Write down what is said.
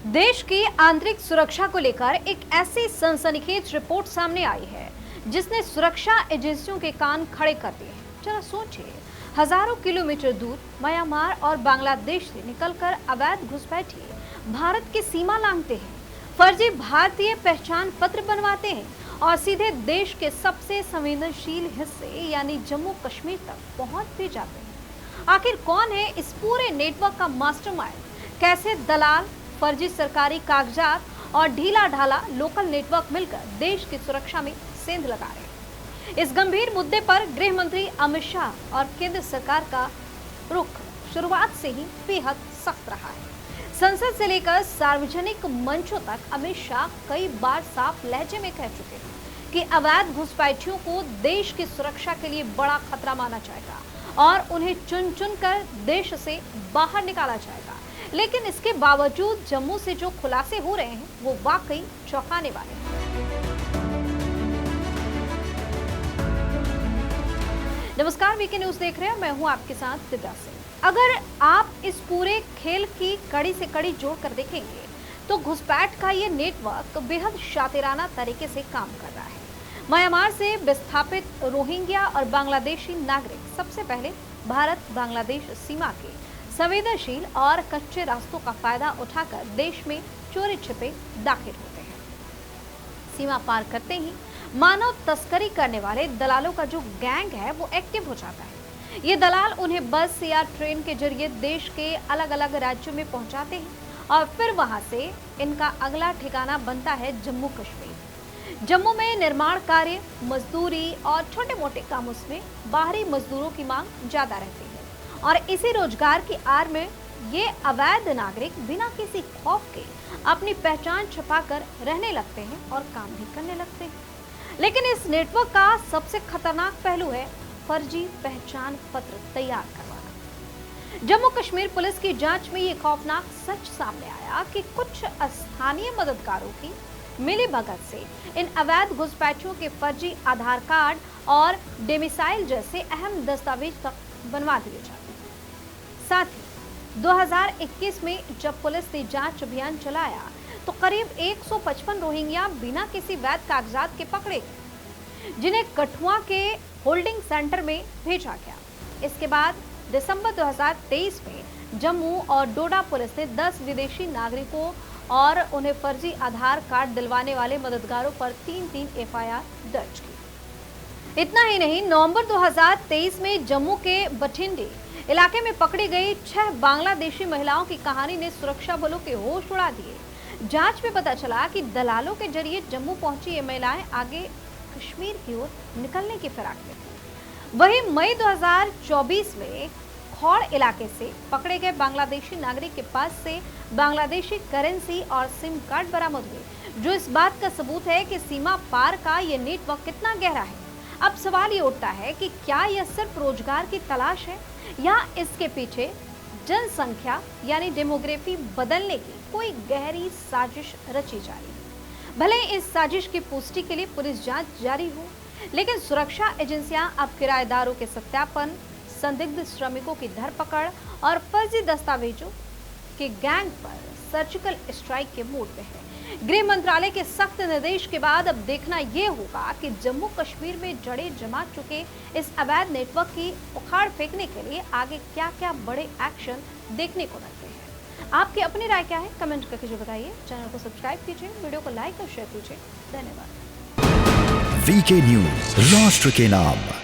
देश की आंतरिक सुरक्षा को लेकर एक ऐसी सनसनीखेज रिपोर्ट सामने आई है जिसने सुरक्षा एजेंसियों के कान खड़े कर दिए हैं। जरा सोचिए, हजारों किलोमीटर दूर म्यांमार और बांग्लादेश से निकलकर अवैध घुसपैठिए भारत की सीमा लांघते हैं, फर्जी भारतीय पहचान पत्र बनवाते हैं और सीधे देश के सबसे संवेदनशील हिस्से यानी जम्मू कश्मीर तक पहुंच भी जाते हैं। आखिर कौन है इस पूरे नेटवर्क का मास्टरमाइंड? कैसे दलाल, फर्जी सरकारी कागजात और ढीला ढाला लोकल नेटवर्क मिलकर देश की सुरक्षा में सेंध लगा रहे हैं? इस गंभीर मुद्दे पर गृह मंत्री अमित शाह और केंद्र सरकार का रुख शुरुआत से ही बेहद सख्त रहा है। संसद से लेकर सार्वजनिक मंचों तक अमित शाह कई बार साफ लहजे में कह चुके हैं कि अवैध घुसपैठियों को देश की सुरक्षा के लिए बड़ा खतरा माना जाएगा और उन्हें चुन चुन कर देश से बाहर निकाला जाएगा। लेकिन इसके बावजूद जम्मू से जो खुलासे हो रहे हैं वो वाकई चौंकाने वाले हैं। नमस्कार, वीके न्यूज देख रहे हैं, मैं हूं आपके साथ दिव्या सिंह। अगर आप इस पूरे खेल की कड़ी से कड़ी जोड़कर देखेंगे तो घुसपैठ का ये नेटवर्क बेहद शातिराना तरीके से काम कर रहा है। म्यांमार से विस्थापित रोहिंग्या और बांग्लादेशी नागरिक सबसे पहले भारत बांग्लादेश सीमा के संवेदनशील और कच्चे रास्तों का फायदा उठाकर देश में चोरी छिपे दाखिल होते हैं। सीमा पार करते ही मानव तस्करी करने वाले दलालों का जो गैंग है वो एक्टिव हो जाता है। ये दलाल उन्हें बस या ट्रेन के जरिए देश के अलग अलग राज्यों में पहुंचाते हैं और फिर वहां से इनका अगला ठिकाना बनता है जम्मू कश्मीर। जम्मू में निर्माण कार्य, मजदूरी और छोटे मोटे कामों में बाहरी मजदूरों की मांग ज्यादा रहती है और इसी रोजगार की आड़ में ये अवैध नागरिक बिना किसी खौफ के अपनी पहचान छुपाकर रहने लगते हैं और काम भी करने लगते हैं। लेकिन इस नेटवर्क का सबसे खतरनाक पहलू है फर्जी पहचान पत्र तैयार करवाना। जम्मू कश्मीर पुलिस की जांच में ये खौफनाक सच सामने आया कि कुछ स्थानीय मददगारों की मिलीभगत से इन अवैध घुसपैठियों के फर्जी आधार कार्ड और डोमिसाइल जैसे अहम दस्तावेज तक बनवा दिए जाते हैं। साथ ही 2021 में जब पुलिस ने जांच अभियान चलाया तो करीब 155 रोहिंग्या बिना किसी वैध कागजात के पकड़े गए, जिन्हें कठुआ के होल्डिंग सेंटर में भेजा गया। इसके बाद दिसंबर 2023 में जम्मू और डोडा पुलिस ने 10 विदेशी नागरिकों और उन्हें फर्जी आधार कार्ड दिलवाने वाले मददगारों पर 3-3 एफआईआर दर्ज की। इतना ही नहीं, नवंबर 2023 में जम्मू के बठिंडे इलाके में पकड़ी गई 6 बांग्लादेशी महिलाओं की कहानी ने सुरक्षा बलों के होश उड़ा दिए। जांच में पता चला कि दलालों के जरिए जम्मू पहुंची ये महिलाएं आगे कश्मीर की ओर निकलने की फिराक में थी। वहीं मई 2024 में खौड़ इलाके से पकड़े गए बांग्लादेशी नागरिक के पास से बांग्लादेशी करेंसी और सिम कार्ड बरामद हुए, जो इस बात का सबूत है कि सीमा पार का ये नेटवर्क कितना गहरा है। अब सवाल ये उठता है कि क्या यह सिर्फ रोजगार की तलाश है या इसके पीछे जनसंख्या यानी डेमोग्राफी बदलने की कोई गहरी साजिश रची जा रही है। भले इस साजिश की पुष्टि के लिए पुलिस जांच जारी हो, लेकिन सुरक्षा एजेंसियां अब किराएदारों के सत्यापन, संदिग्ध श्रमिकों की धरपकड़ और फर्जी दस्तावेजों के गैंग पर सर्जिकल स्ट्राइक के मूड में है। गृह मंत्रालय के सख्त निर्देश के बाद अब देखना यह होगा कि जम्मू कश्मीर में जड़ें जमा चुके इस अवैध नेटवर्क की उखाड़ फेंकने के लिए आगे क्या क्या बड़े एक्शन देखने को मिलते हैं। आपकी अपनी राय क्या है, कमेंट करके जो बताइए। चैनल को सब्सक्राइब कीजिए, वीडियो को लाइक और शेयर कीजिए। धन्यवाद। वीके न्यूज, राष्ट्र के नाम।